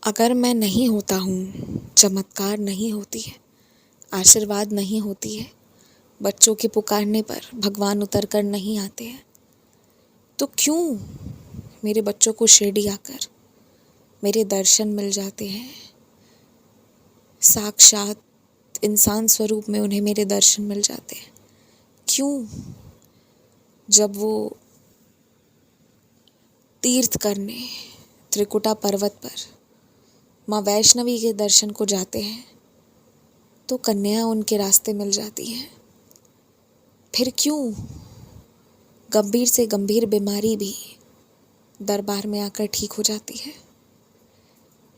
अगर मैं नहीं होता हूँ, चमत्कार नहीं होती है, आशीर्वाद नहीं होती है, बच्चों के पुकारने पर भगवान उतर कर नहीं आते हैं, तो क्यों मेरे बच्चों को शिरडी आकर मेरे दर्शन मिल जाते हैं। साक्षात इंसान स्वरूप में उन्हें मेरे दर्शन मिल जाते हैं। क्यों जब वो तीर्थ करने त्रिकुटा पर्वत पर माँ वैष्णवी के दर्शन को जाते हैं तो कन्या उनके रास्ते मिल जाती हैं। फिर क्यों गंभीर से गंभीर बीमारी भी दरबार में आकर ठीक हो जाती है।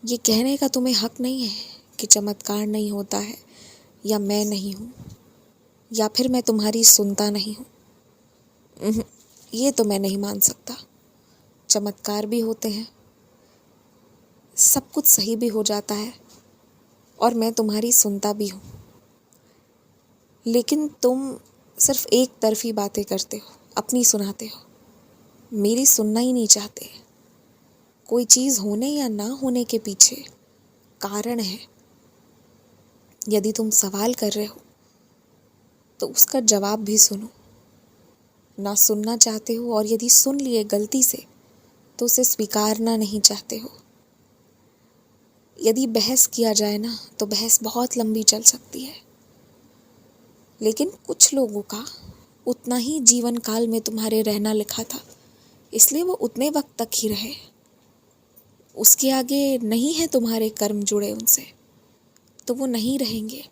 ये कहने का तुम्हें हक नहीं है कि चमत्कार नहीं होता है, या मैं नहीं हूँ, या फिर मैं तुम्हारी सुनता नहीं हूँ। ये तो मैं नहीं मान सकता। चमत्कार भी होते हैं, सब कुछ सही भी हो जाता है, और मैं तुम्हारी सुनता भी हूँ। लेकिन तुम सिर्फ एक तरफी बातें करते हो, अपनी सुनाते हो, मेरी सुनना ही नहीं चाहते। कोई चीज़ होने या ना होने के पीछे कारण है। यदि तुम सवाल कर रहे हो तो उसका जवाब भी सुनो। ना सुनना चाहते हो, और यदि सुन लिए गलती से तो उसे स्वीकारना नहीं चाहते हो। यदि बहस किया जाए ना तो बहस बहुत लंबी चल सकती है, लेकिन कुछ लोगों का उतना ही जीवन काल में तुम्हारे रहना लिखा था, इसलिए वो उतने वक्त तक ही रहे। उसके आगे नहीं है तुम्हारे कर्म जुड़े उनसे, तो वो नहीं रहेंगे।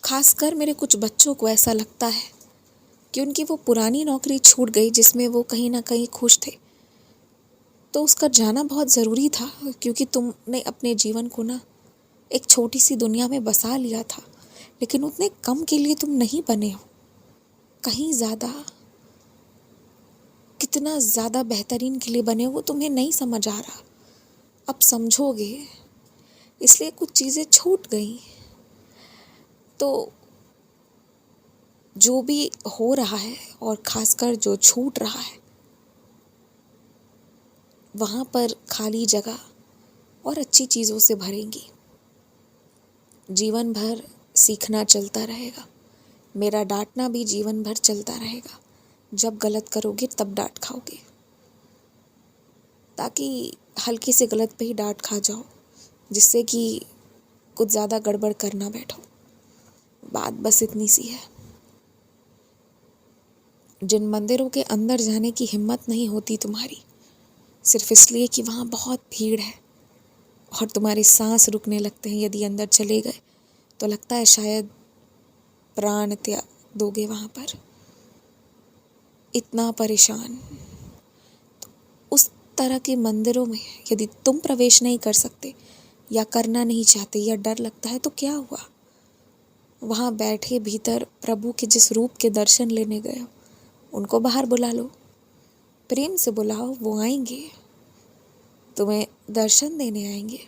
खासकर मेरे कुछ बच्चों को ऐसा लगता है कि उनकी वो पुरानी नौकरी छूट गई जिसमें वो कहीं ना कहीं खुश थे, तो उसका जाना बहुत ज़रूरी था, क्योंकि तुमने अपने जीवन को ना एक छोटी सी दुनिया में बसा लिया था। लेकिन उतने कम के लिए तुम नहीं बने हो, कहीं ज़्यादा, कितना ज़्यादा बेहतरीन के लिए बने हो वो तुम्हें नहीं समझ आ रहा। अब समझोगे, इसलिए कुछ चीज़ें छूट गई। तो जो भी हो रहा है, और ख़ासकर जो छूट रहा है, वहाँ पर खाली जगह और अच्छी चीज़ों से भरेंगी। जीवन भर सीखना चलता रहेगा। मेरा डांटना भी जीवन भर चलता रहेगा। जब गलत करोगे तब डांट खाओगे, ताकि हल्की से गलत पे ही डांट खा जाओ, जिससे कि कुछ ज़्यादा गड़बड़ करना बैठो। बात बस इतनी सी है। जिन मंदिरों के अंदर जाने की हिम्मत नहीं होती तुम्हारी, सिर्फ इसलिए कि वहाँ बहुत भीड़ है और तुम्हारे सांस रुकने लगते हैं, यदि अंदर चले गए तो लगता है शायद प्राण त्याग दोगे वहाँ पर। इतना परेशान। तो उस तरह के मंदिरों में यदि तुम प्रवेश नहीं कर सकते, या करना नहीं चाहते, या डर लगता है, तो क्या हुआ। वहाँ बैठे भीतर प्रभु के जिस रूप के दर्शन लेने गए हो, उनको बाहर बुला लो, प्रेम से बुलाओ, वो आएंगे, तुम्हें दर्शन देने आएंगे।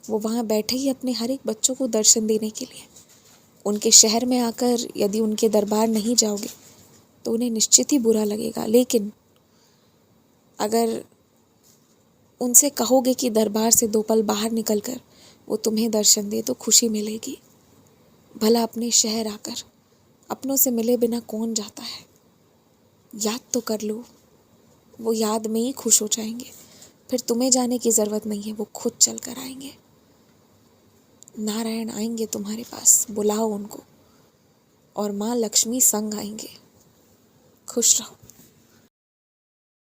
वो वहाँ बैठे ही अपने हर एक बच्चों को दर्शन देने के लिए। उनके शहर में आकर यदि उनके दरबार नहीं जाओगे तो उन्हें निश्चित ही बुरा लगेगा। लेकिन अगर उनसे कहोगे कि दरबार से 2 पल बाहर निकलकर वो तुम्हें दर्शन दे, तो खुशी मिलेगी। भला अपने शहर आकर अपनों से मिले बिना कौन जाता है। याद तो कर लो, वो याद में ही खुश हो जाएंगे। फिर तुम्हें जाने की ज़रूरत नहीं है, वो खुद चल कर आएंगे। नारायण आएंगे तुम्हारे पास, बुलाओ उनको, और माँ लक्ष्मी संग आएंगे। खुश रहो।